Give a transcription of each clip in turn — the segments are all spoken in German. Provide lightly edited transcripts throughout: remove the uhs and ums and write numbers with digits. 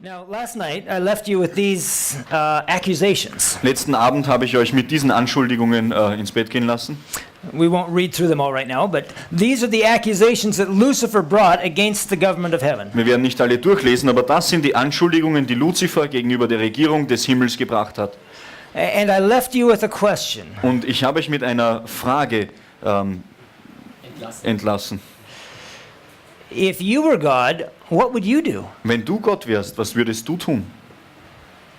Now, last night I left you with these accusations. Letzten Abend habe ich euch mit diesen Anschuldigungen ins Bett gehen lassen. We won't read through them all right now, but these are the accusations that Lucifer brought against the government of heaven. Wir werden nicht alle durchlesen, aber das sind die Anschuldigungen, die Luzifer gegenüber der Regierung des Himmels gebracht hat. And I left you with a question. Und ich habe euch mit einer Frage entlassen. If you were God, what would you do? Wenn du Gott wärst, was würdest du tun?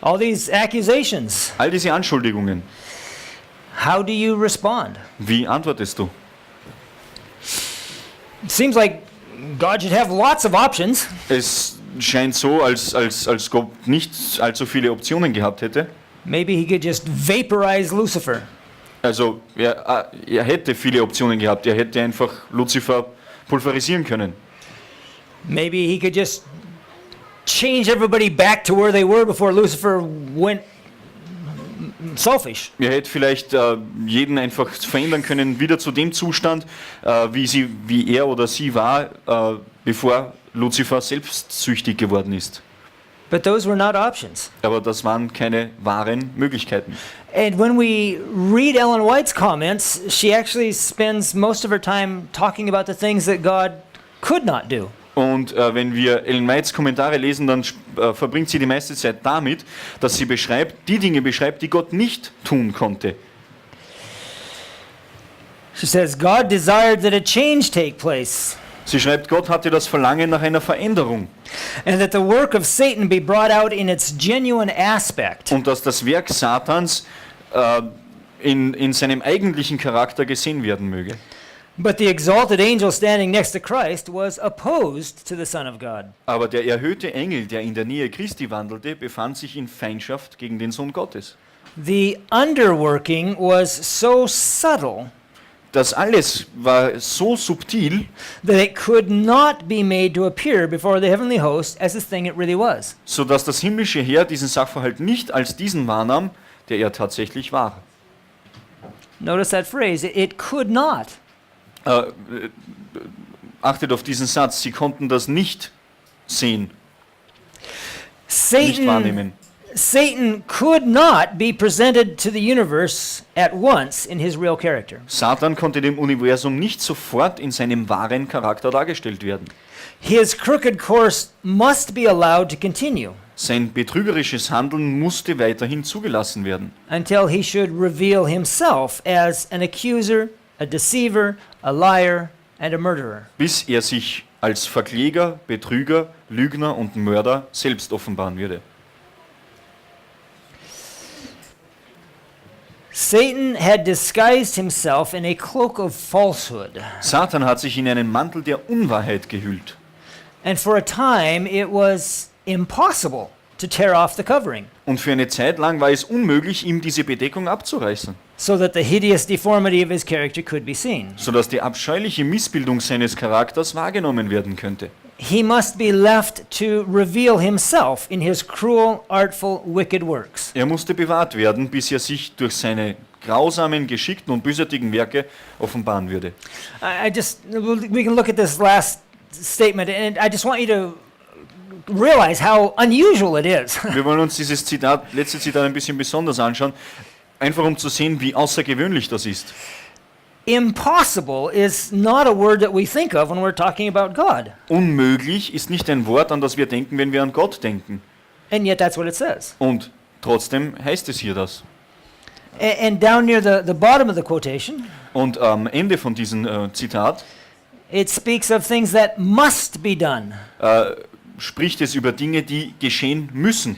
All these accusations. All diese Anschuldigungen, How do you respond? wie antwortest du? It seems like God should have lots of options. Es scheint so, als Gott nicht allzu viele Optionen gehabt hätte. Maybe he could just vaporize Lucifer. Also er hätte viele Optionen gehabt. Er hätte einfach Luzifer pulverisieren können. Maybe he could just change everybody back to where they were before Lucifer went selfish. Er hätte vielleicht jeden einfach verändern können, wieder zu dem Zustand, wie er oder sie war, bevor Luzifer selbstsüchtig geworden ist. But those were not options. Aber das waren keine wahren Möglichkeiten. And when we read Ellen White's comments, she actually spends most of her time talking about the things that God could not do. Und wenn wir Ellen Whites Kommentare lesen, dann verbringt sie die meiste Zeit damit, dass sie die Dinge beschreibt, die Gott nicht tun konnte. She says, God desired that a change take place. Sie schreibt, Gott hatte das Verlangen nach einer Veränderung. And that the work of Satan be brought out in its genuine aspect. Und dass das Werk Satans in seinem eigentlichen Charakter gesehen werden möge. But the exalted angel standing next to Christ was opposed to the Son of God. Aber der erhöhte Engel, der in der Nähe Christi wandelte, befand sich in Feindschaft gegen den Sohn Gottes. The underworking was so subtle Das alles war so subtil, that it could not be made to appear before the heavenly host as the thing it really was. sodass das himmlische Heer diesen Sachverhalt nicht als diesen wahrnahm, der er tatsächlich war. Notice that phrase, it could not. Achtet auf diesen Satz, sie konnten das nicht sehen, nicht Satan, wahrnehmen. Satan could not be presented to the universe at once in his real character. Satan konnte dem Universum nicht sofort in seinem wahren Charakter dargestellt werden. His crooked course must be allowed to continue Sein betrügerisches Handeln musste weiterhin zugelassen werden, until he should reveal himself as an accuser, a deceiver, a liar, and a murderer. bis er sich als Verkläger, Betrüger, Lügner und Mörder selbst offenbaren würde. Satan had disguised himself in a cloak of falsehood, Satan hat sich in einen Mantel der Unwahrheit gehüllt. and for a time it was impossible to tear off the covering, Und für eine Zeit lang war es unmöglich, ihm diese Bedeckung abzureißen, so that the hideous deformity of his character could be seen. sodass die abscheuliche Missbildung seines Charakters wahrgenommen werden könnte. He must be left to reveal himself in his cruel, artful, wicked works. Er musste bewahrt werden, bis er sich durch seine grausamen, geschickten und bösartigen Werke offenbaren würde. We can look at this last statement, and I just want you to realize how unusual it is. Wir wollen uns dieses letzte Zitat ein bisschen besonders anschauen, einfach um zu sehen, wie außergewöhnlich das ist. Impossible is not a word that we think of when we're talking about God. Unmöglich ist nicht ein Wort, an das wir denken, wenn wir an Gott denken. And yet that's what it says. Und trotzdem heißt es hier das. And down near the bottom of the quotation, Und am Ende von diesem Zitat it speaks of things that must be done. spricht es über Dinge, die geschehen müssen.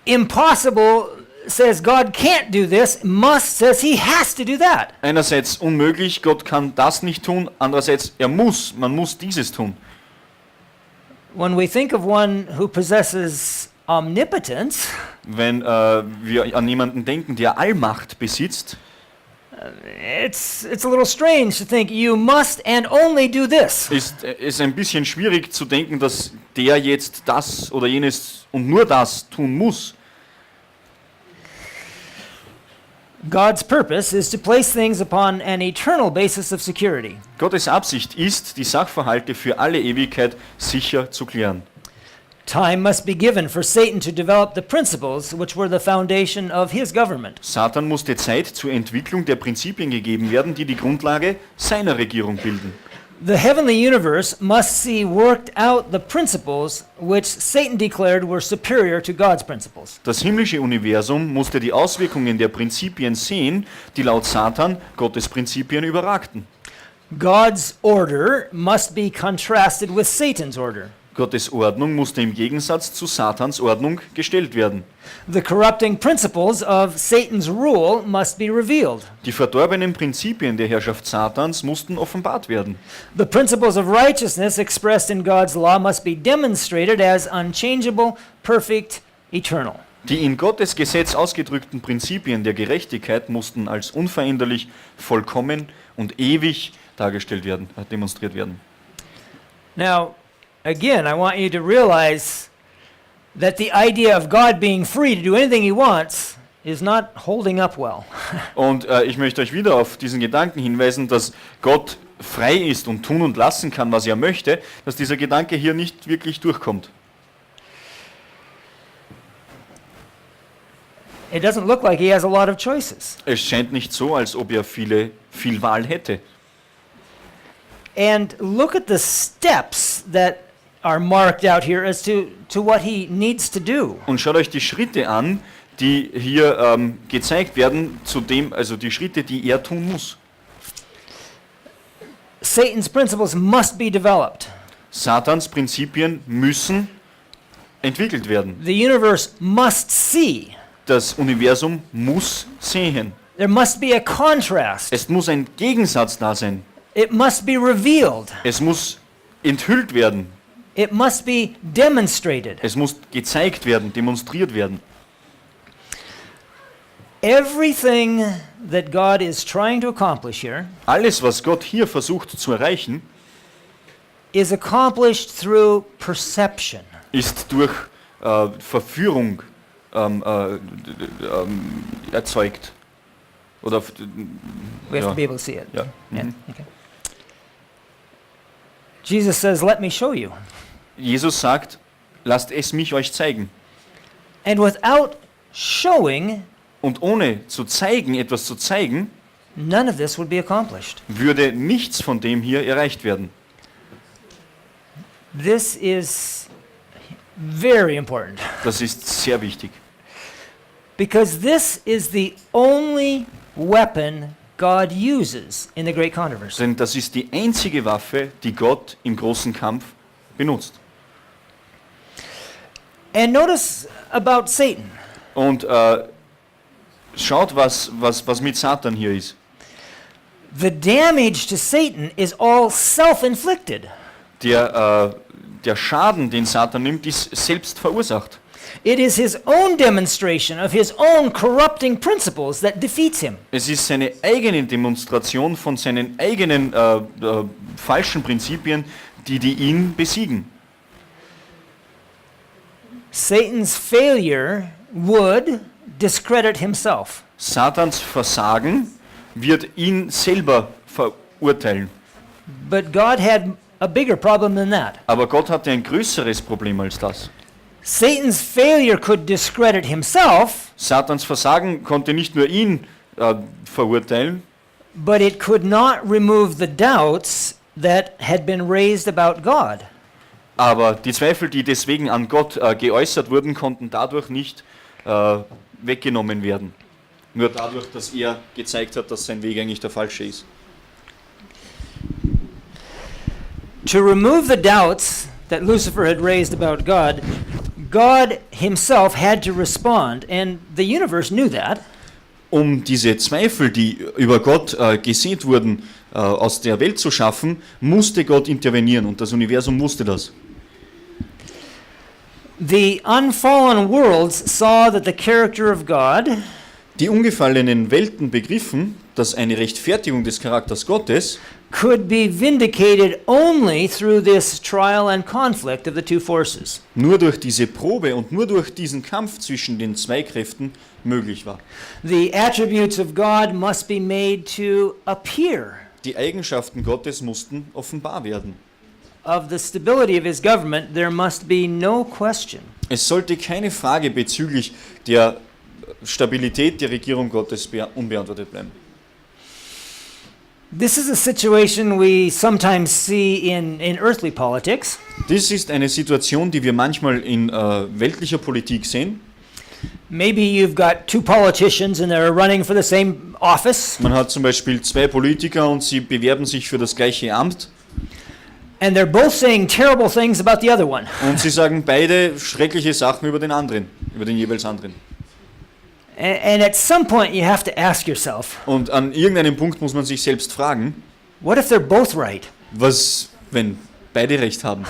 Impossible says God can't do this, must says he has to do that. Einerseits unmöglich, Gott kann das nicht tun, andererseits man muss dieses tun. When we think of one who possesses omnipotence, Wenn wir an jemanden denken, der Allmacht besitzt, it's a little strange to think you must and only do this. ist ein bisschen schwierig zu denken, dass der jetzt das oder jenes und nur das tun muss. God's purpose is to place things upon an eternal basis of security. Gottes Absicht ist, die Sachverhalte für alle Ewigkeit sicher zu klären. Time must be given for Satan to develop the principles which were the foundation of his government. Satan musste Zeit zur Entwicklung der Prinzipien gegeben werden, die die Grundlage seiner Regierung bilden. The heavenly universe must see worked out the principles which Satan declared were superior to God's principles. Das himmlische Universum musste die Auswirkungen der Prinzipien sehen, die laut Satan Gottes Prinzipien überragten. God's order must be contrasted with Satan's order. Gottes Ordnung musste im Gegensatz zu Satans Ordnung gestellt werden. The corrupting principles of Satan's rule must be revealed. Die verdorbenen Prinzipien der Herrschaft Satans mussten offenbart werden. The principles of righteousness expressed in God's law must be demonstrated as unchangeable, perfect, eternal. Die in Gottes Gesetz ausgedrückten Prinzipien der Gerechtigkeit mussten als unveränderlich, vollkommen und ewig dargestellt werden, demonstriert werden. Now, again, I want you to realize that the idea of God being free to do anything he wants is not holding up well. Und ich möchte euch wieder auf diesen Gedanken hinweisen, dass Gott frei ist und tun und lassen kann, was er möchte, dass dieser Gedanke hier nicht wirklich durchkommt. It doesn't look like he has a lot of choices. Es scheint nicht so, als ob er viel Wahl hätte. And look at the steps that are marked out here as to what he needs to do. Und schaut euch die Schritte an, die hier gezeigt werden, zu dem, also die Schritte, die er tun muss. Satan's principles must be developed. Satans Prinzipien müssen entwickelt werden. The universe must see. Das Universum muss sehen. There must be a contrast. Es muss ein Gegensatz da sein. It must be revealed. Es muss enthüllt werden. It must be demonstrated. Es muss gezeigt werden, demonstriert werden. Everything that God is trying to accomplish here Alles, was Gott hier versucht zu erreichen, is accomplished through perception. ist durch Verführung erzeugt. Oder We have to be able to see it. Ja. Yeah, okay. Jesus says, "Let me show you." Jesus sagt, lasst es mich euch zeigen. And without showing, Und ohne zu zeigen, etwas zu zeigen, none of this would be accomplished. würde nichts von dem hier erreicht werden. This is very important Das ist sehr wichtig. because this is the only weapon God uses in the great controversy. Denn das ist die einzige Waffe, die Gott im großen Kampf benutzt. And notice about Satan. Und schaut, was mit Satan hier ist. The damage to Satan is all self-inflicted. Der Schaden, den Satan nimmt, ist selbst verursacht. It is his own demonstration of his own corrupting principles that defeats him. Es ist seine eigene Demonstration von seinen eigenen falschen Prinzipien, die ihn besiegen. Satan's failure would discredit himself. Satans Versagen wird ihn selber verurteilen. But God had a bigger problem than that. Aber Gott hatte ein größeres Problem als das. Satan's failure could discredit himself, Satans Versagen konnte nicht nur ihn verurteilen, but it could not remove the doubts that had been raised about God. aber die Zweifel, die deswegen an Gott geäußert wurden, konnten dadurch nicht weggenommen werden. Nur dadurch, dass er gezeigt hat, dass sein Weg eigentlich der falsche ist. To remove the doubts that Lucifer had raised about God, God himself had to respond, and the universe knew that. Um diese Zweifel, die über Gott gesät wurden, aus der Welt zu schaffen, musste Gott intervenieren und das Universum wusste das. The unfallen worlds saw that the character of God Die ungefallenen Welten begriffen, dass eine Rechtfertigung des Charakters Gottes could be vindicated only through this trial and conflict of the two forces. nur durch diese Probe und nur durch diesen Kampf zwischen den zwei Kräften möglich war. The attributes of God must be made to appear. Die Eigenschaften Gottes mussten offenbar werden. of the stability of his government, there must be no question Es sollte keine Frage bezüglich der Stabilität der Regierung Gottes unbeantwortet bleiben. This is a situation we sometimes see in earthly politics. Das ist eine Situation, die wir manchmal in weltlicher Politik sehen. Maybe you've got two politicians and they're running for the same office, Man hat zum Beispiel zwei Politiker und sie bewerben sich für das gleiche Amt and they're both saying terrible things about the other one. und sie sagen beide schreckliche Sachen über den anderen, über den jeweils anderen. And at some point you have to ask yourself, Und an irgendeinem Punkt muss man sich selbst fragen, what if they're both right? was, wenn beide recht haben?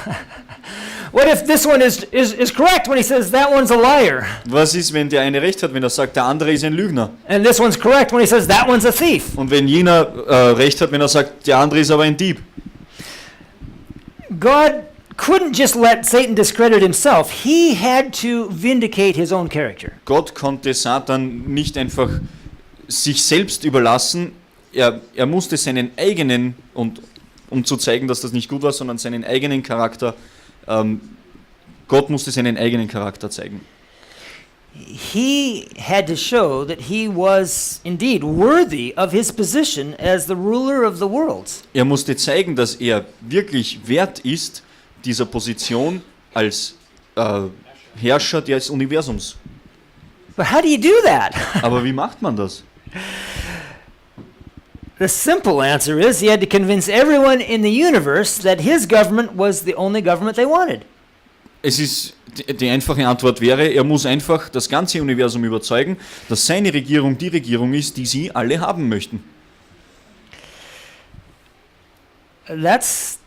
What if this one is correct when he says that one's a liar? Was ist, wenn der eine recht hat, wenn er sagt, der andere ist ein Lügner? And this one's correct when he says that one's a thief? Und wenn jener recht hat, wenn er sagt, der andere ist aber ein Dieb? God couldn't just let Satan discredit himself. He had to vindicate his own character. Gott konnte Satan nicht einfach sich selbst überlassen. Er musste seinen eigenen, und um zu zeigen, dass das nicht gut war, sondern seinen eigenen Charakter, Gott musste seinen eigenen Charakter zeigen. He had to show that he was indeed worthy of his position as the ruler of the worlds. Er musste zeigen, dass er wirklich wert ist, dieser Position als Herrscher des Universums. But how do you do that? Aber wie macht man das? The simple answer is he had to convince everyone in the universe that his government was the only government they wanted. Die einfache Antwort wäre, er muss einfach das ganze Universum überzeugen, dass seine Regierung die Regierung ist, die sie alle haben möchten. That's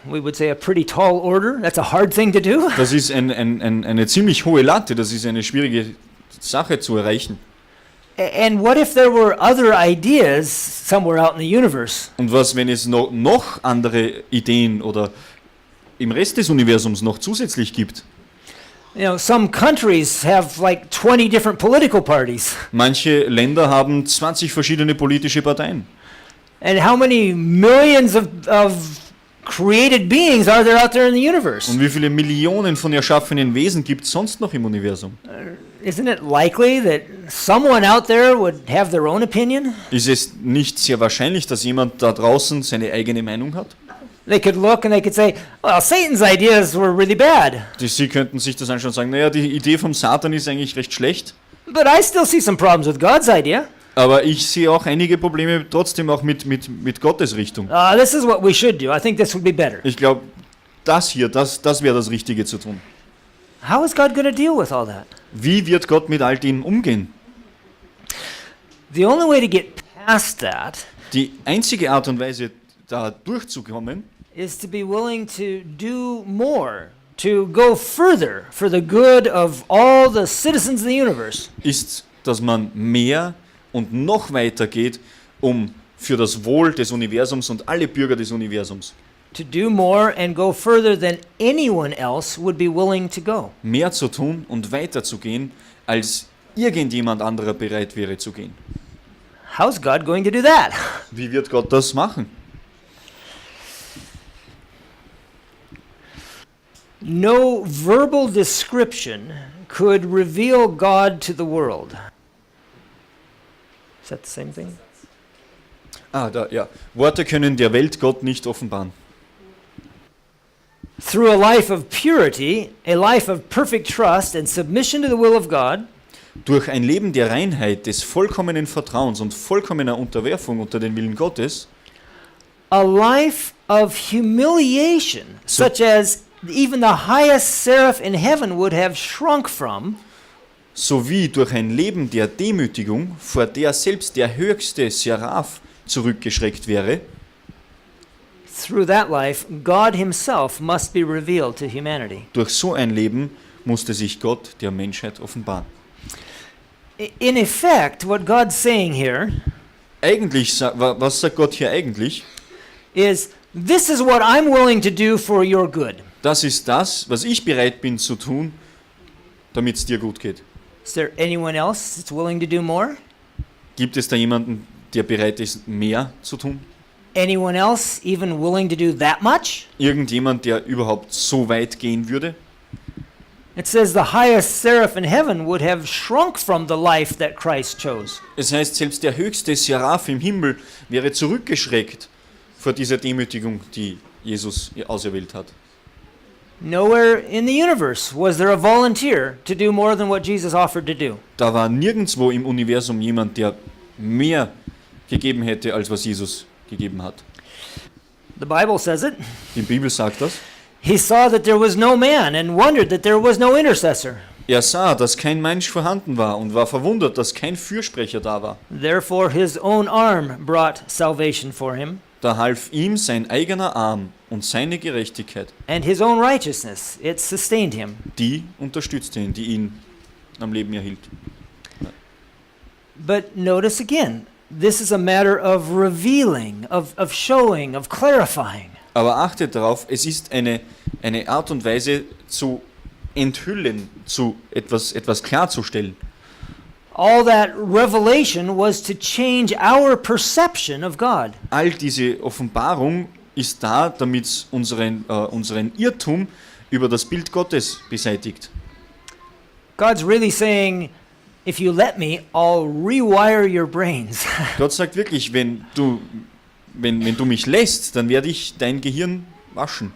we would say a pretty tall order. That's a hard thing to do. Das ist eine ziemlich hohe Latte, das ist eine schwierige Sache zu erreichen. And what if there were other ideas somewhere out in the universe? Und was, wenn es noch andere Ideen oder im Rest des Universums noch zusätzlich gibt? You know, some countries have like 20 different political parties. Manche Länder haben 20 verschiedene politische Parteien. And how many millions of created beings are there out there in the universe? Und wie viele Millionen von erschaffenen Wesen gibt es sonst noch im Universum? Isn't it likely that someone out there would have their own opinion? Ist es nicht sehr wahrscheinlich, dass jemand da draußen seine eigene Meinung hat? They could look and they could say, well, Satan's ideas were really bad. Sie könnten sich das anschauen und sagen, naja, die Idee vom Satan ist eigentlich recht schlecht. But I still see some problems with God's idea. Aber ich sehe auch einige Probleme trotzdem auch mit Gottes Richtung. This is what we should do. I think this would be better. Ich glaube, das wäre das Richtige zu tun. How is God going to deal with all that? Wie wird Gott mit all dem umgehen? The only way to get past that Die einzige Art und Weise, da durchzukommen, is to be willing to do more, to go further for the good of all the citizens of the universe. ist, dass man mehr und noch weiter geht, um für das Wohl des Universums und alle Bürger des Universums To do more and go further than anyone else would be willing to go. mehr zu tun und weiter zu gehen, als irgendjemand anderer bereit wäre zu gehen. How's God going to do that? Wie wird Gott das machen? No verbal description could reveal God to the world. Is that the same thing? Ja. Worte können der Welt Gott nicht offenbaren. Through a life of purity, a life of perfect trust and submission to the will of God, Durch ein Leben der Reinheit, des vollkommenen Vertrauens und vollkommener Unterwerfung unter den Willen Gottes, a life of humiliation, such as even the highest seraph in heaven would have shrunk from, sowie durch ein Leben der Demütigung, vor der selbst der höchste Seraph zurückgeschreckt wäre, through that life, God himself must be revealed to humanity. durch so ein Leben musste sich Gott der Menschheit offenbaren. In effect, what God's saying here Was sagt Gott hier eigentlich? is, this is what I'm willing to do for your good. Das ist das, was ich bereit bin zu tun, damit es dir gut geht. Is there anyone else that's willing to do more? Gibt es da jemanden, der bereit ist, mehr zu tun? Anyone else even willing to do that much? Irgendjemand, der überhaupt so weit gehen würde? It says the highest seraph in heaven would have shrunk from the life that Christ chose. Es heißt, selbst der höchste Seraph im Himmel wäre zurückgeschreckt vor dieser Demütigung, die Jesus auserwählt hat. Nowhere in the universe was there a volunteer to do more than what Jesus offered to do. Da war nirgendwo im Universum jemand, der mehr gegeben hätte, als was Jesus gegeben hat. The Bible says it. Die Bibel sagt das. He saw that there was no man and wondered that there was no intercessor. Er sah, dass kein Mensch vorhanden war und war verwundert, dass kein Fürsprecher da war. Therefore his own arm brought salvation for him, Da half ihm sein eigener Arm und seine Gerechtigkeit. and his own righteousness, it sustained him. Die unterstützte ihn, die ihn am Leben erhielt. But notice again, this is a matter of revealing, of showing, of clarifying. Aber achtet darauf, es ist eine Art und Weise zu enthüllen, zu etwas klarzustellen. All that revelation was to change our perception of God. All diese Offenbarung ist da, damit unseren Irrtum über das Bild Gottes beseitigt. God's really saying, if you let me, I'll rewire your brains. Gott sagt wirklich, wenn du mich lässt, dann werde ich dein Gehirn waschen.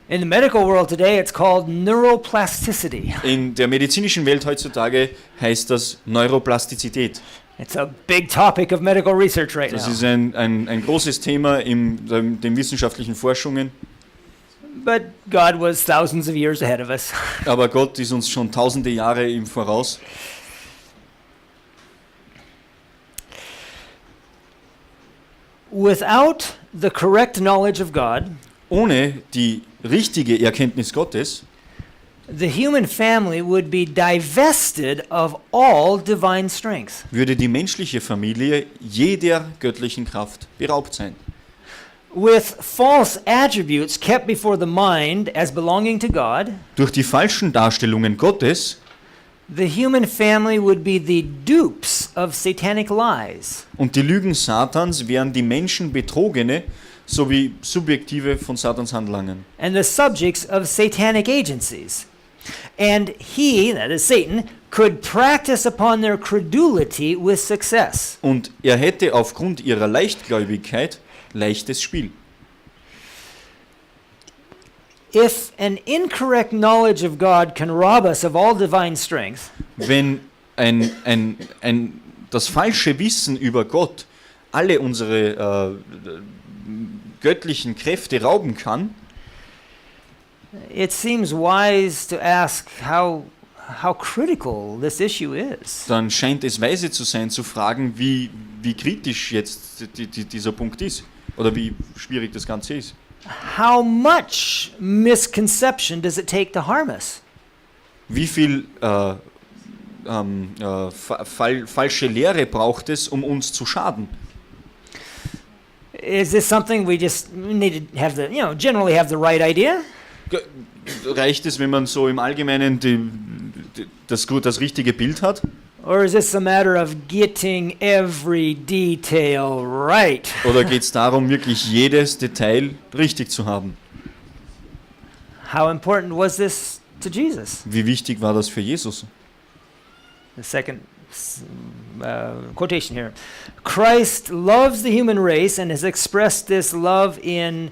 In the medical world today, it's called neuroplasticity. In der medizinischen Welt heutzutage heißt das Neuroplastizität. It's a big topic of medical research right Das now. ist ein großes Thema in den wissenschaftlichen Forschungen. But God was thousands of years ahead of us. Aber Gott ist uns schon tausende Jahre im Voraus. Without the correct knowledge of God, Ohne die richtige Erkenntnis Gottes the human family would be divested of all divine strength. würde die menschliche Familie jeder göttlichen Kraft beraubt sein. With false attributes kept before the mind as belonging to God, Durch die falschen Darstellungen Gottes the human family would be the dupes of satanic lies. und die Lügen Satans wären die Menschen Betrogene sowie Subjektive von Satans Handlungen. And the subjects of satanic agencies. And he, that is Satan, could practice upon their credulity with success. Und er hätte aufgrund ihrer Leichtgläubigkeit leichtes Spiel. If an incorrect knowledge of God can rob us of all divine strength, Wenn das falsche Wissen über Gott alle unsere göttlichen Kräfte rauben kann, it seems wise to ask how critical this issue is. dann scheint es weise zu sein, zu fragen, wie kritisch jetzt dieser Punkt ist oder wie schwierig das Ganze ist. How much misconception does it take to harm us? Wie viel falsche Lehre braucht es, um uns zu schaden? Is this something we just need to have generally have the right idea? Reicht es, wenn man so im Allgemeinen das richtige Bild hat? Or is this a matter of getting every detail right? Oder geht es darum, wirklich jedes Detail richtig zu haben? How important was this to Jesus? Wie wichtig war das für Jesus? The second quotation here. Christ loves the human race and has expressed this love in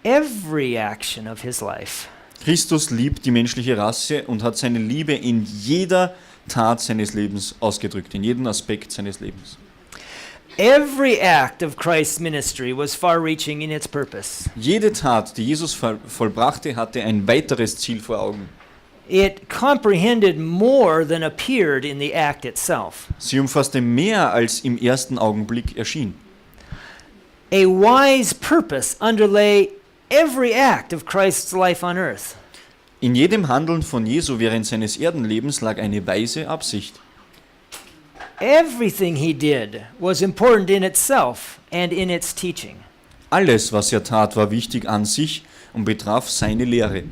every action of his life. Christus liebt die menschliche Rasse und hat seine Liebe in jeder Tat seines Lebens ausgedrückt, in jedem Aspekt seines Lebens. Every act of Christ's ministry was far-reaching in its purpose. Jede Tat, die Jesus vollbrachte, hatte ein weiteres Ziel vor Augen. It comprehended more than appeared in the act itself. Sie umfasste mehr, als im ersten Augenblick erschien. A wise purpose underlay every act of Christ's life on earth. In jedem Handeln von Jesu während seines Erdenlebens lag eine weise Absicht. Everything he did was important in itself and in its teaching. Alles, was er tat, war wichtig an sich und betraf seine Lehre.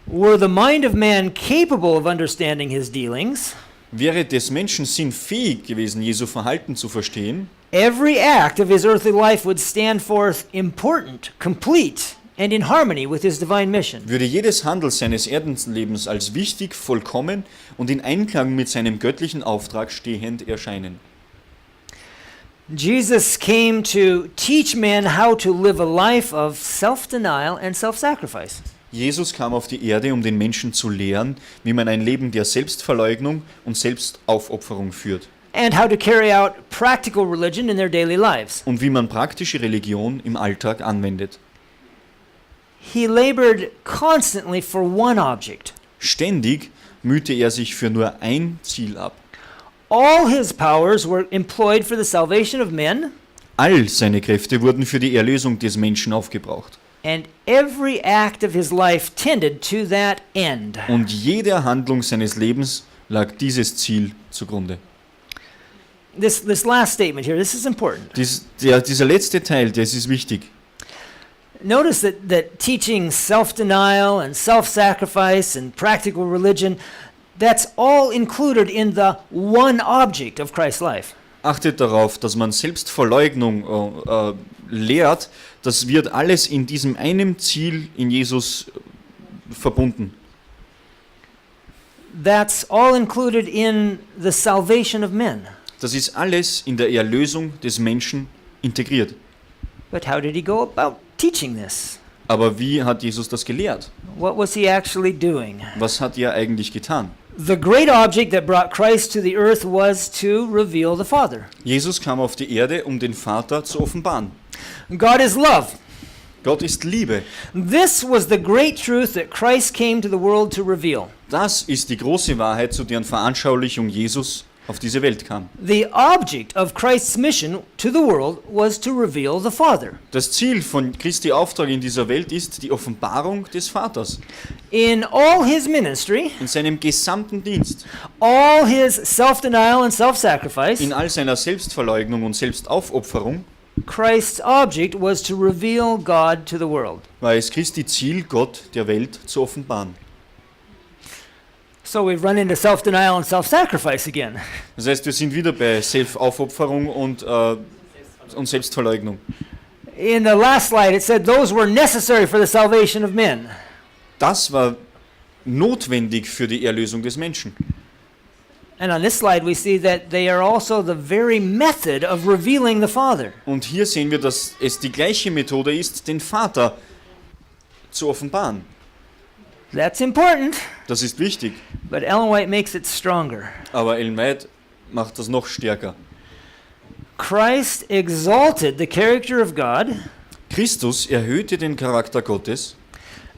Were the mind of man capable of understanding his dealings, Wäre des Menschen Sinn fähig gewesen, Jesu Verhalten zu verstehen, every act of his earthly life would stand forth important, complete, and in harmony with his divine mission. würde jedes Handeln seines Erdenlebens als wichtig, vollkommen und in Einklang mit seinem göttlichen Auftrag stehend erscheinen. Jesus came to teach men how to live a life of self-denial and self-sacrifice. Jesus kam auf die Erde, um den Menschen zu lehren, wie man ein Leben der Selbstverleugnung und Selbstaufopferung führt And how to carry out practical religion in their daily lives. und wie man praktische Religion im Alltag anwendet. He labored constantly for one object. Ständig mühte er sich für nur ein Ziel ab. All his powers were employed for the salvation of men, All seine Kräfte wurden für die Erlösung des Menschen aufgebraucht. and every act of his life tended to that end. Und jede Handlung seines Lebens lag dieses Ziel zugrunde. This last statement here, this is important. Dieser letzte Teil, das ist wichtig. Notice that teaching self-denial and self-sacrifice and practical religion, that's all included in the one object of Christ's life. Achtet darauf, dass man Selbstverleugnung lehrt. Das wird alles in diesem einen Ziel in Jesus verbunden. That's all included in the salvation of men. Das ist alles in der Erlösung des Menschen integriert. But how did he go about teaching this? Aber wie hat Jesus das gelehrt? What was he actually doing? Was hat er eigentlich getan? The great object that brought Christ to the earth was to reveal the Father. Jesus kam auf die Erde, um den Vater zu offenbaren. God is love. Gott ist Liebe. This was the great truth that Christ came to the world to reveal. Das ist die große Wahrheit, zu deren Veranschaulichung Jesus auf diese Welt kam. The object of Christ's mission to the world was to reveal the Father. Das Ziel von Christi Auftrag in dieser Welt ist die Offenbarung des Vaters. In all his ministry, In seinem gesamten Dienst, all his self-denial and self-sacrifice, in all seiner Selbstverleugnung und Selbstaufopferung, Christ's object was to reveal God to the world. war es Christi Ziel, Gott der Welt zu offenbaren. So we've run into self-denial and self-sacrifice again. Das heißt, wir sind wieder bei Selbstaufopferung und Selbstverleugnung. In the last slide it said those were necessary for the salvation of men. Das war notwendig für die Erlösung des Menschen. And on this slide we see that they are also the very method of revealing the Father. Und hier sehen wir, dass es die gleiche Methode ist, den Vater zu offenbaren. That's important, Das ist wichtig, but Ellen White makes it stronger. aber Ellen White macht das noch stärker. Christ exalted the character of God, Christus erhöhte den Charakter Gottes,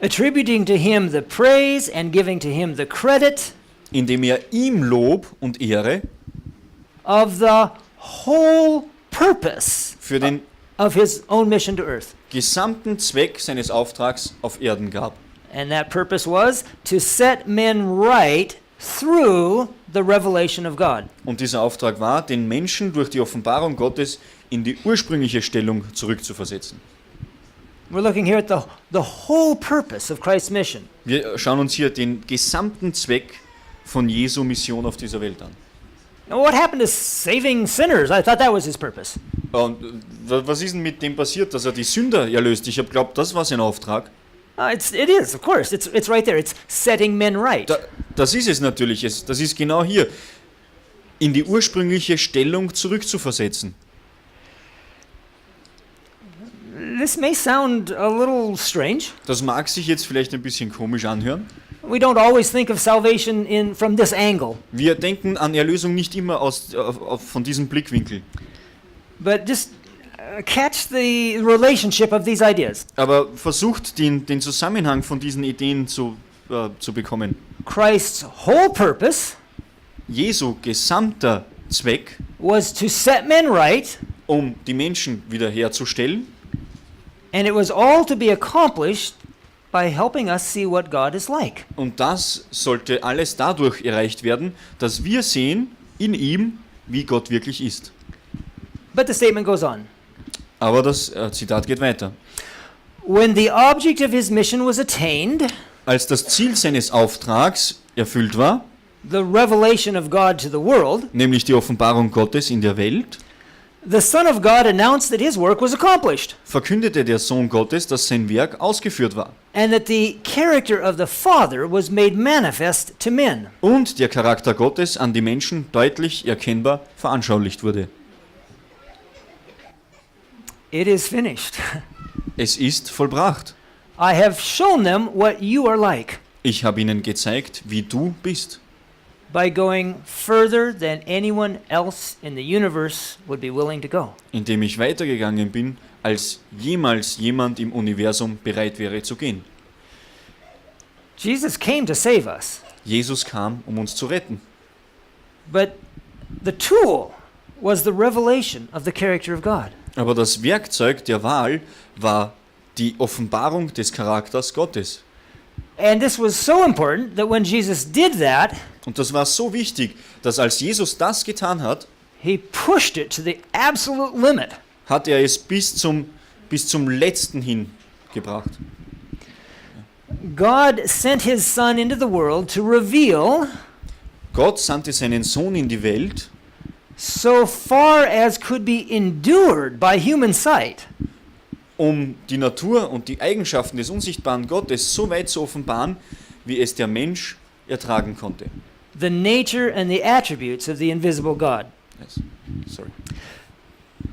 attributing to him the praise and giving to him the credit indem er ihm Lob und Ehre of the whole purpose für den of his own mission to earth. gesamten Zweck seines Auftrags auf Erden gab. And that purpose was to set men right through the revelation of God. Und dieser Auftrag war, den Menschen durch die Offenbarung Gottes in die ursprüngliche Stellung zurückzuversetzen. We're looking here at the whole purpose of Christ's mission. Wir schauen uns hier den gesamten Zweck von Jesu Mission auf dieser Welt an. Now, what happened to saving sinners? I thought that was his purpose. Und was ist denn mit dem passiert, dass er die Sünder erlöst? Ich habe geglaubt, das war sein Auftrag. It is, of course. It's right there. It's setting men right. Das ist es natürlich. Das ist genau hier. In die ursprüngliche Stellung zurückzuversetzen. This may sound a little strange. Das mag sich jetzt vielleicht ein bisschen komisch anhören. We don't always think of salvation from this angle. Wir denken an Erlösung nicht immer von diesem Blickwinkel. But just catch the relationship of these ideas. Aber versucht den Zusammenhang von diesen Ideen zu bekommen. Christ's whole purpose Jesu gesamter Zweck, was to set men right, um die Menschen wiederherzustellen. and it was all to be accomplished by helping us see what God is like. Und das sollte alles dadurch erreicht werden, dass wir sehen in ihm, wie Gott wirklich ist. But the statement goes on. Aber das Zitat geht weiter. When the object of his mission was attained, Als das Ziel seines Auftrags erfüllt war, the revelation of God to the world, nämlich die Offenbarung Gottes in der Welt, the Son of God announced that his work was accomplished verkündete der Sohn Gottes, dass sein Werk ausgeführt war. and that the character of the Father was made manifest to men. Und der Charakter Gottes an die Menschen deutlich erkennbar veranschaulicht wurde. It is finished. Es ist vollbracht. I have shown them what you are like Ich habe ihnen gezeigt, wie du bist, by going further than anyone else in the universe would be willing to go. indem ich weitergegangen bin, als jemals jemand im Universum bereit wäre zu gehen. Jesus came to save us, Jesus kam, um uns zu retten. but the tool was the revelation of the character of God. Aber das Werkzeug der Wahl war die Offenbarung des Charakters Gottes. And this was so important that when Jesus did that, Und das war so wichtig, dass als Jesus das getan hat, he pushed it to the absolute limit. hat er es bis zum Letzten hingebracht. God sent his Son into the world to reveal, Gott sandte seinen Sohn in die Welt, so far as could be endured by human sight, um die Natur und die Eigenschaften des unsichtbaren Gottes so weit zu offenbaren, wie es der Mensch ertragen konnte. the nature and the attributes of the invisible God. Yes. Sorry.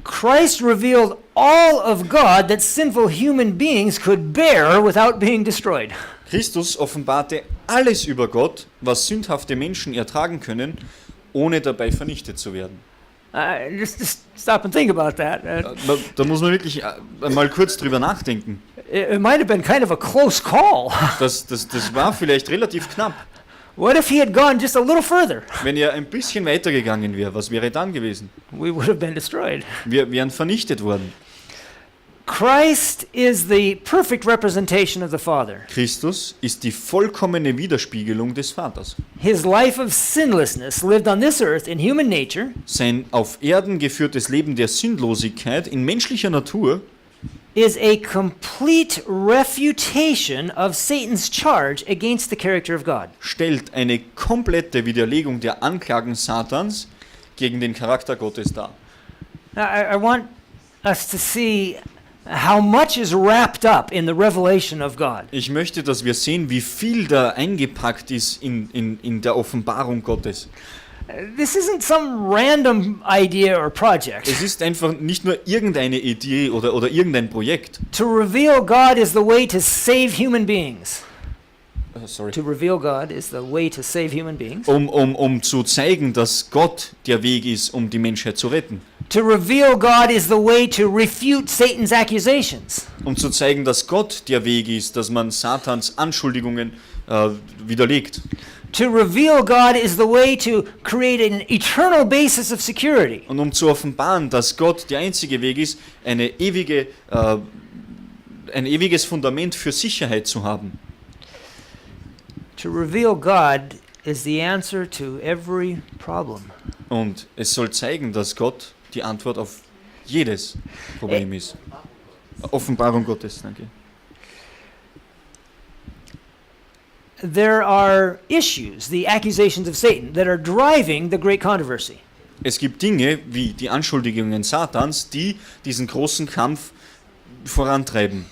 Christ revealed all of God that sinful human beings could bear without being destroyed. Christus offenbarte alles über Gott, was sündhafte Menschen ertragen können, ohne dabei vernichtet zu werden. Just stop and think about that. Da muss man wirklich mal kurz drüber nachdenken. It might have been kind of a close call. Das war vielleicht relativ knapp. What if he had gone just a little further? Wenn er ein bisschen weitergegangen wäre, was wäre dann gewesen? We would have been destroyed. Wir wären vernichtet worden. Christ is the perfect representation of the Father. Christus ist die vollkommene Widerspiegelung des Vaters. His life of sinlessness lived on this earth in human nature Sein auf Erden geführtes Leben der Sündlosigkeit in menschlicher Natur is a complete refutation of Satan's charge against the character of God. stellt eine komplette Widerlegung der Anklagen Satans gegen den Charakter Gottes dar. Now, I want us to see how much is wrapped up in the revelation of God. Ich möchte, dass wir sehen, wie viel da eingepackt ist in der Offenbarung Gottes. This isn't some random idea or project. Es ist einfach nicht nur irgendeine Idee oder irgendein Projekt. To reveal God is the way to save human beings. Sorry. To reveal God is the way to save human beings. Um zu zeigen, dass Gott der Weg ist, um die Menschheit zu retten. To reveal God is the way to refute Satan's accusations. Um zu zeigen, dass Gott der Weg ist, dass man Satans Anschuldigungen widerlegt. To reveal God is the way to create an eternal basis of security. Und um zu offenbaren, dass Gott der einzige Weg ist, ein ewiges Fundament für Sicherheit zu haben. To reveal God is the answer to every problem. Und es soll zeigen, dass Gott die Antwort auf jedes Problem ist. Offenbarung Gottes, danke. There are issues, the accusations of Satan, that are driving the great controversy. Es gibt Dinge wie die Anschuldigungen Satans, die diesen großen Kampf vorantreiben.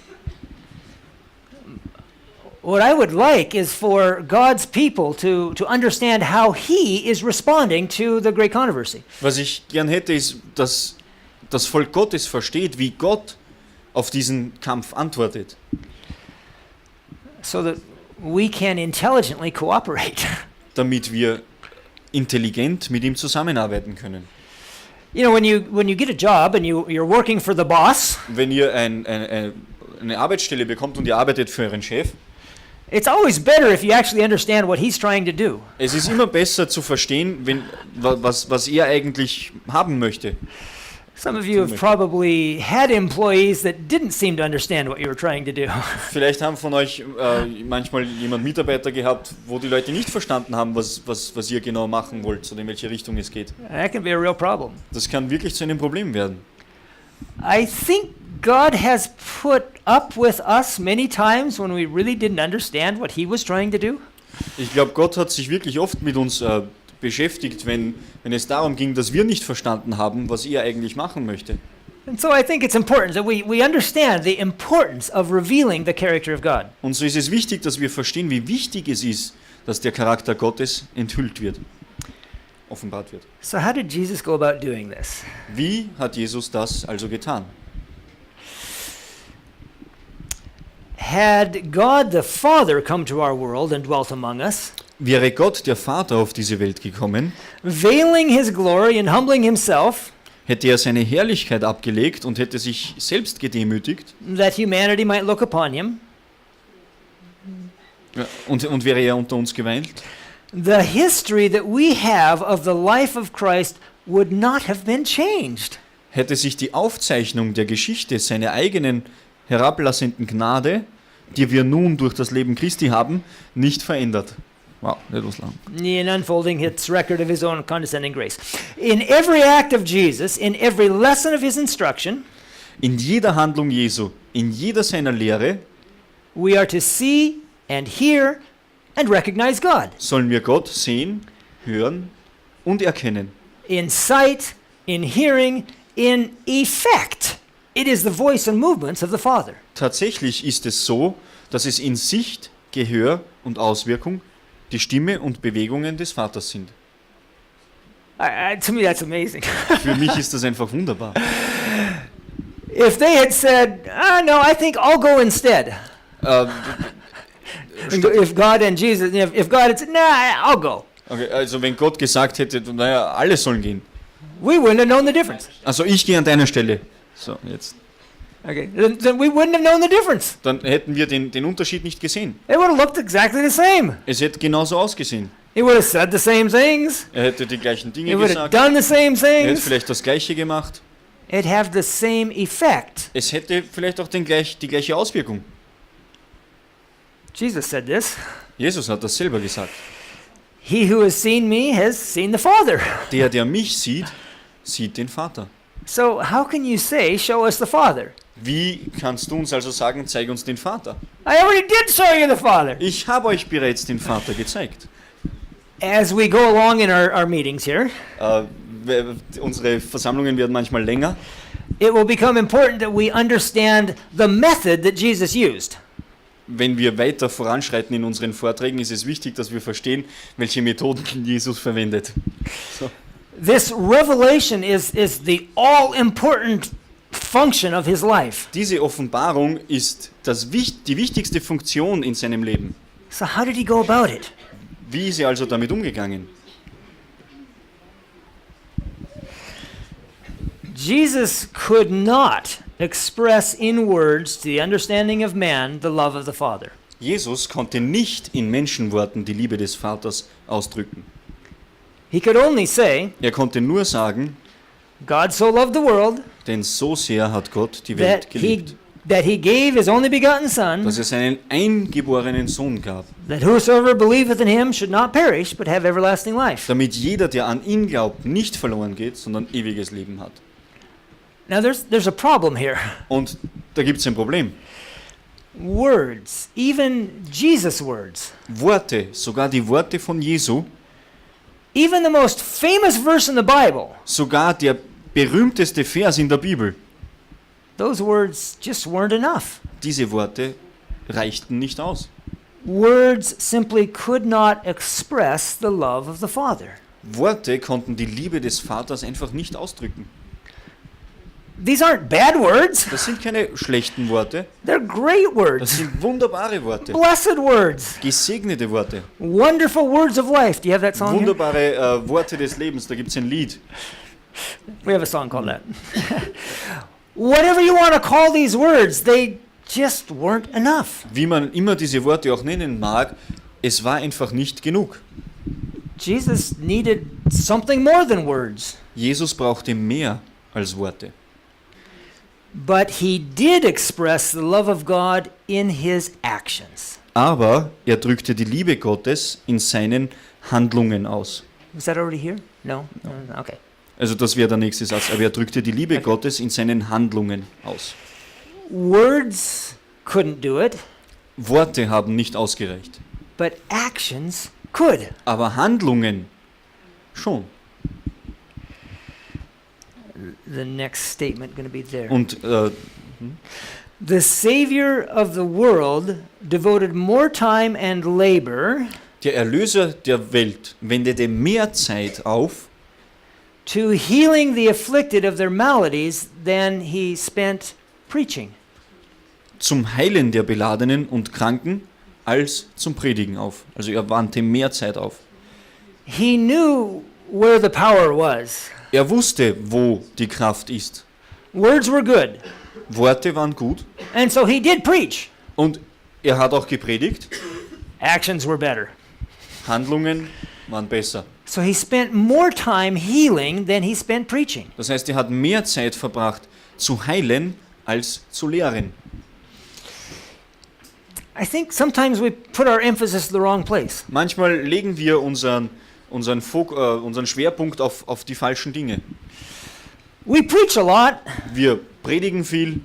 What I would like is for God's people to understand how He is responding to the great controversy. Was ich gern hätte, ist, dass das Volk Gottes versteht, wie Gott auf diesen Kampf antwortet. So that we can intelligently cooperate. Damit wir intelligent mit ihm zusammenarbeiten können. You know, when you get a job and you're working for the boss, Wenn ihr eine Arbeitsstelle bekommt und ihr arbeitet für euren Chef, it's always better if you actually understand what he's trying to do. es ist immer besser zu verstehen, was er eigentlich haben möchte. Some of you have probably had employees that didn't seem to understand what you were trying to do. Vielleicht haben von euch manchmal jemand Mitarbeiter gehabt, wo die Leute nicht verstanden haben, was ihr genau machen wollt, so in welche Richtung es geht. That can be a real problem. Das kann wirklich zu einem Problem werden. I think God has put up with us many times when we really didn't understand what He was trying to do. Ich glaube, Gott hat sich wirklich oft mit uns beschäftigt, wenn es darum ging, dass wir nicht verstanden haben, was er eigentlich machen möchte. And so I think it's important that we understand the importance of revealing the character of God. Und so ist es wichtig, dass wir verstehen, wie wichtig es ist, dass der Charakter Gottes enthüllt wird, offenbart wird. So how did Jesus go about doing this? Wie hat Jesus das also getan? Had God the Father come to our world and dwelt among us, Wäre Gott, der Vater, auf diese Welt gekommen, veiling his glory and humbling himself, hätte er seine Herrlichkeit abgelegt und hätte sich selbst gedemütigt, that humanity might look upon him, und wäre er unter uns geweint, the history that we have of the life of Christ would not have been changed. hätte sich die Aufzeichnung der Geschichte seiner eigenen herablassenden Gnade, die wir nun durch das Leben Christi haben, nicht verändert. Wow, das was lang. In unfolding its record of his own condescending grace. In every act of Jesus, in every lesson of his instruction, In jeder Handlung Jesu, in jeder seiner Lehre, we are to see and hear and recognize God. sollen wir Gott sehen, hören und erkennen. In sight, in hearing, in effect. It is the voice and movements of the Father. Tatsächlich ist es so, dass es in Sicht, Gehör und Auswirkung die Stimme und Bewegungen des Vaters sind. To me, that's amazing. Für mich ist das einfach wunderbar. If they had said, no, I think I'll go instead. If God and Jesus, if God had said, nah, I'll go. Okay, also wenn Gott gesagt hätte, naja, alle sollen gehen. We wouldn't have known the difference. Also ich gehe an deiner Stelle. So, jetzt. Okay, then we wouldn't have known the difference. Dann hätten wir den Unterschied nicht gesehen. It would have looked exactly the same. Es hätte genauso ausgesehen. He would have said the same things. Er hätte die gleichen Dinge He would have gesagt. done the same Er hätte things. vielleicht das Gleiche gemacht. It'd have the same effect. Es hätte vielleicht auch die gleiche Auswirkung. Jesus said this. Jesus hat das selber gesagt. He who has seen me has seen the Father. Der mich sieht, sieht den Vater. So how can you say, show us the Father? Wie kannst du uns also sagen, zeig uns den Vater? I already did show you the Father. Ich habe euch bereits den Vater gezeigt. As we go along in our meetings here, Unsere Versammlungen werden manchmal länger. it will become important that we understand the method that Jesus used. Wenn wir weiter voranschreiten in unseren Vorträgen, ist es wichtig, dass wir verstehen, welche Methoden Jesus verwendet. So. This revelation is the all-important function of his life. Diese Offenbarung ist die wichtigste Funktion in seinem Leben. So how did he go about it? Wie ist er also damit umgegangen? Jesus could not express in words to the understanding of man the love of the Father. Jesus konnte nicht in Menschenworten die Liebe des Vaters ausdrücken. He could only say, Er konnte nur sagen, God so loved the world denn so sehr hat Gott die Welt geliebt, that he gave his only begotten Son, dass er seinen eingeborenen Sohn gab, that whosoever believeth in him should not perish, but have everlasting life. damit jeder, der an ihn glaubt, nicht verloren geht, sondern ewiges Leben hat. Now there's a problem here. Und da gibt es ein Problem. Words, even Jesus' words, Worte, sogar die Worte von Jesu, even the most famous verse in the Bible, sogar der berühmteste Vers in der Bibel, those words just weren't enough. diese Worte reichten nicht aus. Words simply could not express the love of the Father. Worte konnten die Liebe des Vaters einfach nicht ausdrücken. These aren't bad words. Das sind keine schlechten Worte, They're great das words. sind wunderbare Worte, Blessed words. gesegnete Worte, Wonderful words of life. Do you have that song here? wunderbare Worte des Lebens. Da gibt es ein Lied. We have a song called that. Whatever you want to call these words, they just weren't enough. Wie man immer diese Worte auch nennen mag, es war einfach nicht genug. Jesus needed something more than words. Jesus brauchte mehr als Worte. But he did express the love of God in his actions. Aber er drückte die Liebe Gottes in seinen Handlungen aus. Was that already here? No? Okay. Also das wäre der nächste Satz. Aber er drückte die Liebe Gottes in seinen Handlungen aus. Words couldn't do it, Worte haben nicht ausgereicht. but actions could. Aber Handlungen schon. The next statement going to be there. Und The Savior of the world devoted more time and labor der Erlöser der Welt wendete mehr Zeit auf, to healing the afflicted of their maladies than he spent preaching. zum Heilen der Beladenen und Kranken als zum Predigen auf. Also er wandte mehr Zeit auf. He knew where the power was. Er wusste, wo die Kraft ist. Words were good, Worte waren gut and so he did preach. und er hat auch gepredigt. Actions were better. Handlungen waren besser. So he spent more time healing than he spent preaching. Das heißt, er hat mehr Zeit verbracht zu heilen als zu lehren. I think sometimes we put our emphasis in the wrong place. Manchmal legen wir unseren Schwerpunkt auf die falschen Dinge. We preach a lot, Wir predigen viel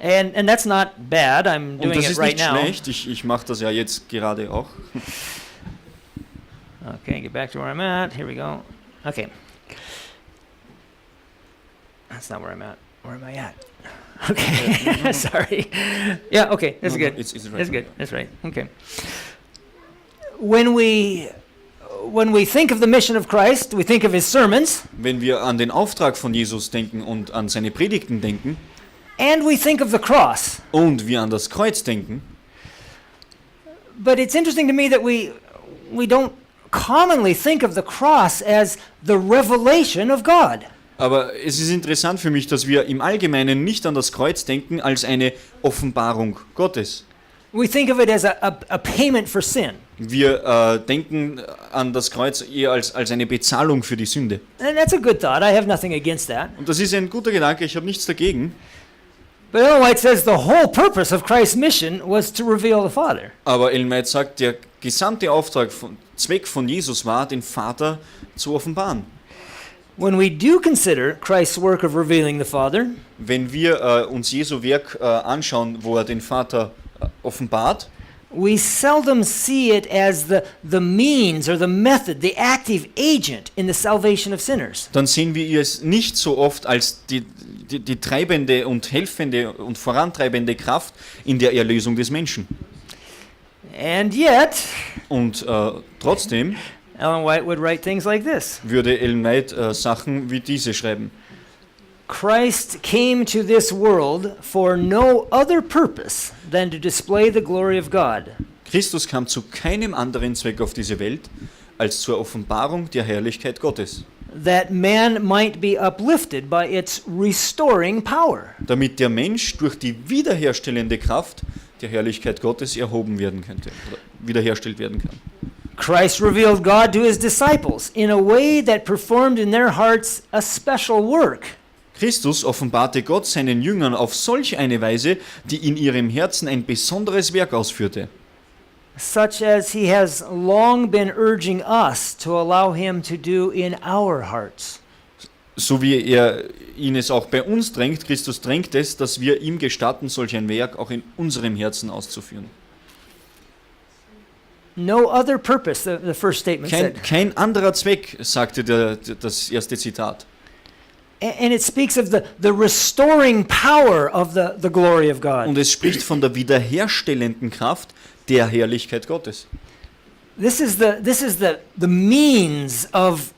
and that's not bad. I'm und doing das it ist right nicht now. schlecht. Ich mache das ja jetzt gerade auch. Okay, get back to where I'm at. Here we go. Okay. That's not where I'm at. Where am I at? Okay. Sorry. Yeah, okay. That's good. It's right. That's good. That's right. Okay. When we think of the mission of Christ, we think of his sermons, Wenn wir an den Auftrag von Jesus denken und an seine Predigten denken and we think of the cross. und wir an das Kreuz denken, But it's interesting to me that we don't commonly think of the cross as the revelation of God. aber es ist interessant für mich, dass wir im Allgemeinen nicht an das Kreuz denken als eine Offenbarung Gottes. We think of it as a payment for sin. Wir denken an das Kreuz eher als eine Bezahlung für die Sünde. And that's a good thought. I have nothing against that. Und das ist ein guter Gedanke, ich habe nichts dagegen. But Ellen White says the whole purpose of Christ's mission was to reveal the Father. Aber Ellen White sagt, der gesamte Zweck von Jesus war, den Vater zu offenbaren. When we do consider Christ's work of revealing the Father, Wenn wir uns Jesu Werk anschauen, wo er den Vater offenbart, we seldom see it as the means or the method, the active agent in the salvation of sinners. dann sehen wir es nicht so oft als die treibende und helfende und vorantreibende Kraft in der Erlösung des Menschen. And yet, Und trotzdem Ellen White would write things like this. würde Ellen White Sachen wie diese schreiben. Christ came to this world for no other purpose than to display the glory of God. Christus kam zu keinem anderen Zweck auf diese Welt, als zur Offenbarung der Herrlichkeit Gottes, That man might be uplifted by its restoring power. damit der Mensch durch die wiederherstellende Kraft der Herrlichkeit Gottes erhoben werden könnte, oder wiederhergestellt werden kann. Christ revealed God to his disciples in a way that performed in their hearts a special work. Christus offenbarte Gott seinen Jüngern auf solch eine Weise, die in ihrem Herzen ein besonderes Werk ausführte, Such as he has long been urging us to allow him to do in our hearts. so wie er ihn es auch bei uns drängt. Christus drängt es, dass wir ihm gestatten, solch ein Werk auch in unserem Herzen auszuführen. No other purpose, the first statement said. Kein anderer Zweck, sagte das erste Zitat. And it speaks of the restoring power of the glory of God. Und es spricht von der wiederherstellenden Kraft der Herrlichkeit Gottes. This is the means of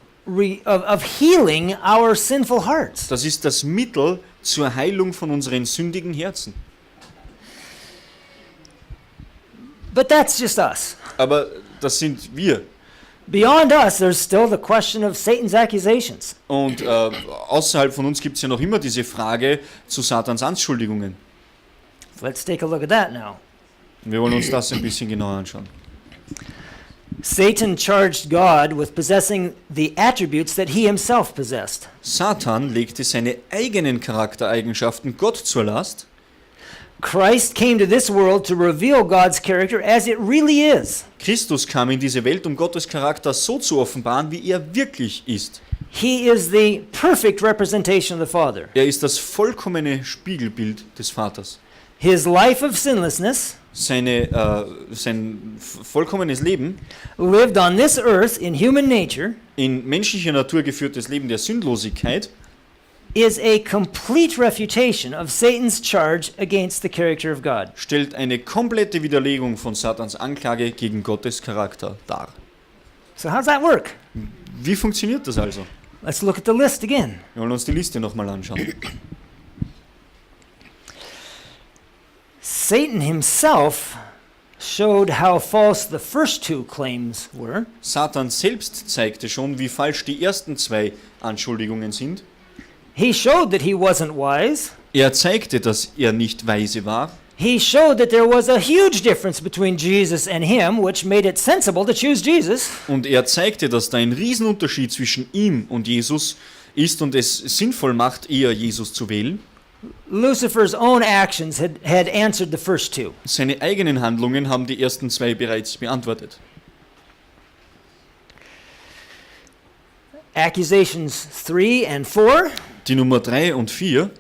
healing our sinful hearts. Das ist das Mittel zur Heilung von unseren sündigen Herzen. But that's just us. Aber das sind wir. Beyond us, there's still the question of Satan's accusations. Und außerhalb von uns gibt es ja noch immer diese Frage zu Satans Anschuldigungen. Let's take a look at that now. Wir wollen uns das ein bisschen genauer anschauen. Satan charged God with possessing the attributes that he himself possessed. Satan legte seine eigenen Charaktereigenschaften Gott zur Last. Christ came to this world to reveal God's character as it really is. Christus kam in diese Welt, um Gottes Charakter so zu offenbaren, wie er wirklich ist. He is the perfect representation of the Father. Er ist das vollkommene Spiegelbild des Vaters. His life of sinlessness sein vollkommenes Leben, lived on this earth in human nature, in menschlicher Natur geführtes Leben der Sündlosigkeit, is a complete refutation of Satan's charge against the character of God. stellt eine komplette Widerlegung von Satans Anklage gegen Gottes Charakter dar. So how's that work? Wie funktioniert das also? Let's look at the list again. Wir wollen uns die Liste nochmal anschauen. Satan himself showed how false the first two claims were. Satan selbst zeigte schon, wie falsch die ersten zwei Anschuldigungen sind. He showed that he wasn't wise. Er zeigte, dass er nicht weise war. He showed that there was a huge difference between Jesus and him, which made it sensible to choose Jesus. Und er zeigte, dass da ein Riesenunterschied zwischen ihm und Jesus ist und es sinnvoll macht, eher Jesus zu wählen. Lucifer's own actions had answered the first two. Seine eigenen Handlungen haben die ersten zwei bereits beantwortet. Accusations 3 and 4 Die Nummer 3 und 4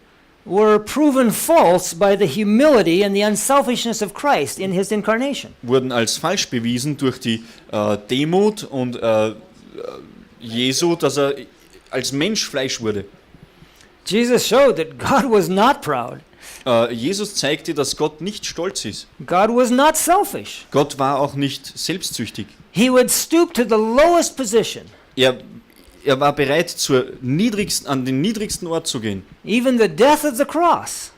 were proven false by the humility and the unselfishness of Christ in his incarnation. wurden als falsch bewiesen durch die Demut und Jesu, dass er als Mensch Fleisch wurde. Jesus showed that God was not proud. Jesus zeigte, dass Gott nicht stolz ist. God was not selfish. Gott war auch nicht selbstsüchtig. He would stoop to the lowest position, Er war bereit, an den niedrigsten Ort zu gehen. even the death of the cross,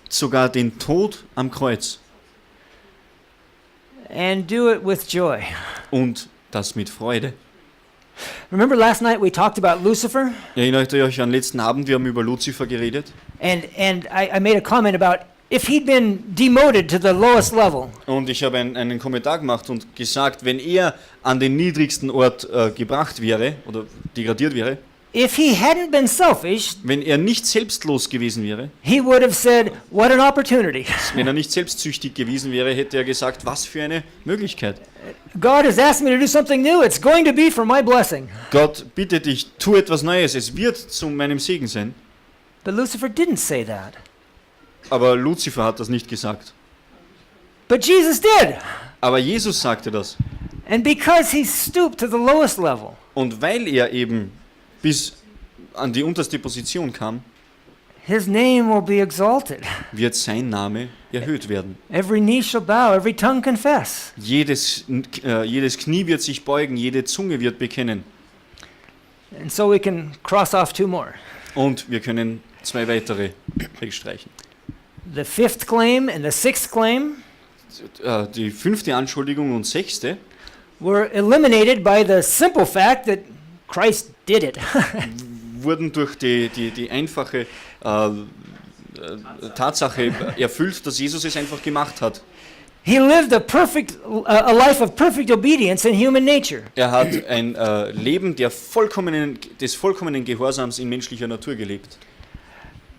Sogar den Tod am Kreuz. and do it with joy. Und das mit Freude. Remember last night we talked about Lucifer? Erinnert ihr euch an letzten Abend, wir haben über Luzifer geredet? And I made a comment about if he'd been demoted to the lowest level, Und ich habe einen Kommentar gemacht und gesagt, wenn er an den niedrigsten Ort gebracht wäre oder degradiert wäre, if he hadn't been selfish, wenn er nicht selbstlos gewesen wäre, he would have said, what an opportunity. wenn er nicht selbstsüchtig gewesen wäre, hätte er gesagt, was für eine Möglichkeit. God has asked me to do something new. It's going to be for my blessing. Gott bittet dich, tu etwas Neues, es wird zu meinem Segen sein. But Lucifer didn't say that. Aber Luzifer hat das nicht gesagt. But Jesus did. Aber Jesus sagte das. And because he stooped to the lowest level, Und weil er eben bis an die unterste Position kam, his name will be exalted. wird sein Name erhöht werden. Every knee shall bow, every tongue confess. Jedes Knie wird sich beugen, jede Zunge wird bekennen. And so we can cross off two more. Und wir können zwei weitere wegstreichen. The fifth claim and the sixth claim Die 5. Anschuldigung und 6. were eliminated by the simple fact that Christ did it. wurden durch die einfache Tatsache erfüllt, dass Jesus es einfach gemacht hat. He lived a life of perfect obedience in human nature. Er hat ein Leben des vollkommenen Gehorsams in menschlicher Natur gelebt.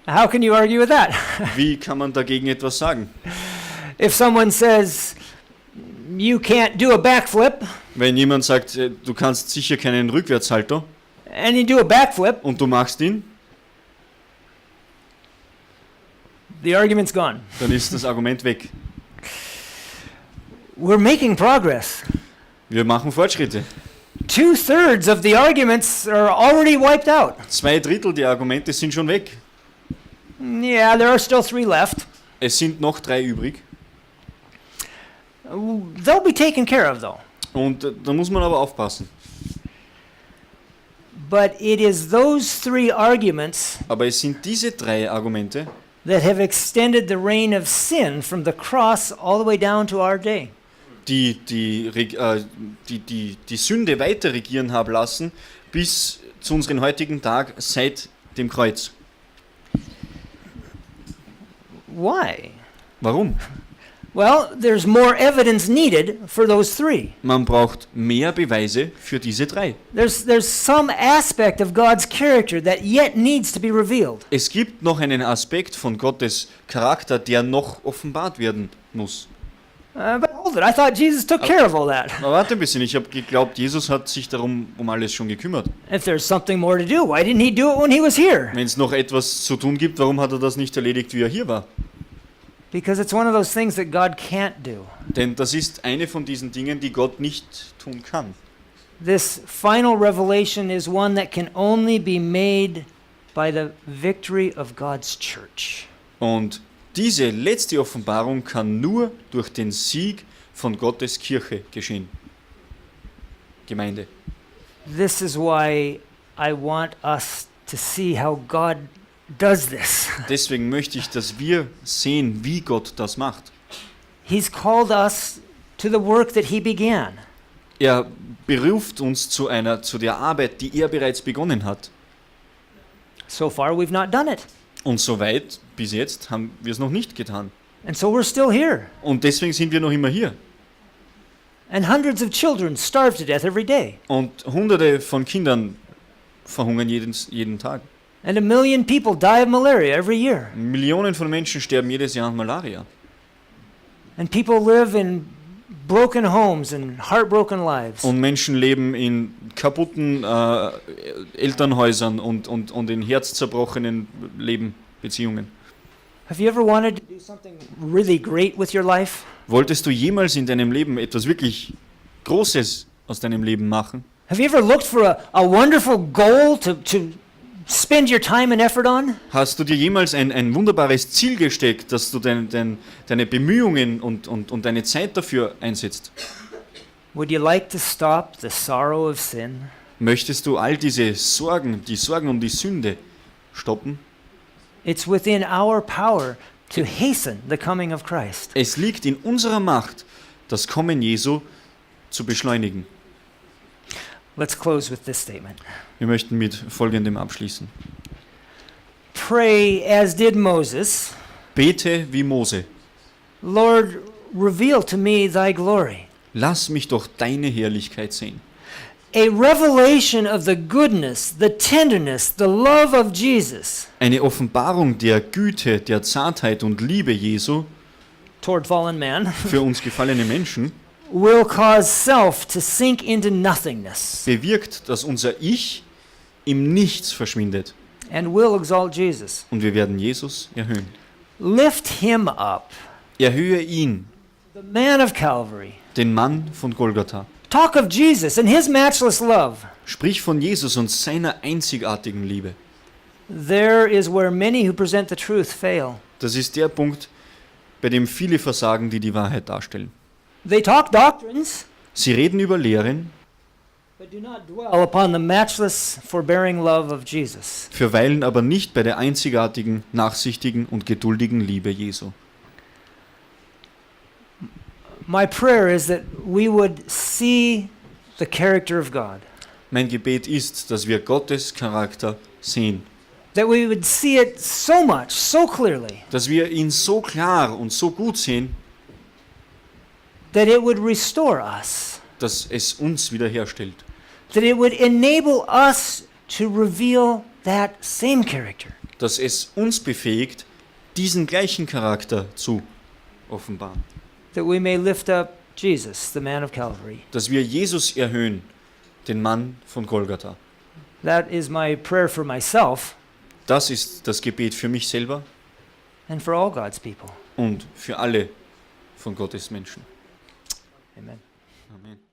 How can you argue with that? Wie kann man dagegen etwas sagen? If someone says you can't do a backflip Wenn jemand sagt, du kannst sicher keinen Rückwärtssalto and you do a backflip, und du machst ihn, the argument's gone. dann ist das Argument weg. We're making progress. Wir machen Fortschritte. 2/3 of the arguments are already wiped out. 2/3 der Argumente sind schon weg. Yeah, there are still 3 left. Es sind noch 3 übrig. They'll be taken care of though. Und da muss man aber aufpassen. But it is those 3 arguments Aber es sind diese 3 Argumente, that have extended the reign of sin from the cross all the way down to our day. die Sünde weiter regieren haben lassen, bis zu unserem heutigen Tag seit dem Kreuz. Why? Warum? Well, there's more evidence needed for those 3. Man braucht mehr Beweise für diese 3. There's some aspect of God's character that yet needs to be revealed. Es gibt noch einen Aspekt von Gottes Charakter, der noch offenbart werden muss. But hold it, I thought Jesus took care of all that. Aber warte ein bisschen, ich habe geglaubt, Jesus hat sich darum um alles schon gekümmert. If there's something more to do, why didn't he do it when he was here? Wenn es noch etwas zu tun gibt, warum hat er das nicht erledigt, wie er hier war? Because it's one of those things that God can't do. Denn das ist eine von diesen Dingen, die Gott nicht tun kann. This final revelation is one that can only be made by the victory of God's church. Und diese letzte Offenbarung kann nur durch den Sieg von Gottes Kirche geschehen. Gemeinde. This is why I want us to see how God does this. Deswegen möchte ich, dass wir sehen, wie Gott das macht. He's called us to the work that he began. Er beruft uns zu der Arbeit, die er bereits begonnen hat. So far we've not done it. Und soweit bis jetzt haben wir es noch nicht getan. And so we're still here. Und deswegen sind wir noch immer hier. And hundreds of children starve to death every day. Und Hunderte von Kindern verhungern jeden Tag. And 1 million people die of malaria every year. Millionen von Menschen sterben jedes Jahr an Malaria. And people live in broken homes and heartbroken lives. Und Menschen leben in kaputten Elternhäusern und in herzzerbrochenen Beziehungen. Have you ever wanted to do something really great with your life? Wolltest du jemals in deinem Leben etwas wirklich Großes aus deinem Leben machen? Have you ever looked for a wonderful goal to spend your time and effort on? Hast du dir jemals ein wunderbares Ziel gesteckt, dass du deine Bemühungen und deine Zeit dafür einsetzt? Would you like to stop the sorrow of sin? Möchtest du all diese Sorgen, die Sorgen um die Sünde stoppen? It's within our power to hasten the coming of Christ. Es liegt in unserer Macht, das Kommen Jesu zu beschleunigen. Let's close with this statement. Wir möchten mit Folgendem abschließen. Pray as did Moses. Bete wie Mose. Lord, reveal to me thy glory. Lass mich doch deine Herrlichkeit sehen. A revelation of the goodness, the tenderness, the love of Jesus Eine Offenbarung der Güte, der Zartheit und Liebe Jesu toward fallen man für uns gefallene Menschen will cause self to sink into nothingness bewirkt, dass unser Ich im Nichts verschwindet. and will exalt Jesus. Und wir werden Jesus erhöhen. Lift him up, Erhöhe ihn, the man of Calvary. den Mann von Golgatha. Talk of Jesus and his matchless love. Sprich von Jesus und seiner einzigartigen Liebe. There is where many who present the truth fail. Das ist der Punkt, bei dem viele versagen, die die Wahrheit darstellen. They talk doctrines, Sie reden über Lehren, but do not dwell upon the matchless, forbearing love of Jesus. verweilen aber nicht bei der einzigartigen, nachsichtigen und geduldigen Liebe Jesu. My prayer is that we would see the character of God, Mein Gebet ist, dass wir Gottes Charakter sehen, that we would see it so much, so clearly, dass wir ihn so klar und so gut sehen, that it would restore us, dass es uns wiederherstellt, that it would enable us to reveal that same character. dass es uns befähigt, diesen gleichen Charakter zu offenbaren, That we may lift up Jesus, the man of Calvary. dass wir Jesus erhöhen, den Mann von Golgatha. That is my prayer for myself Das ist das Gebet für mich selber and for all God's people. und für alle von Gottes Menschen. Amen. Amen.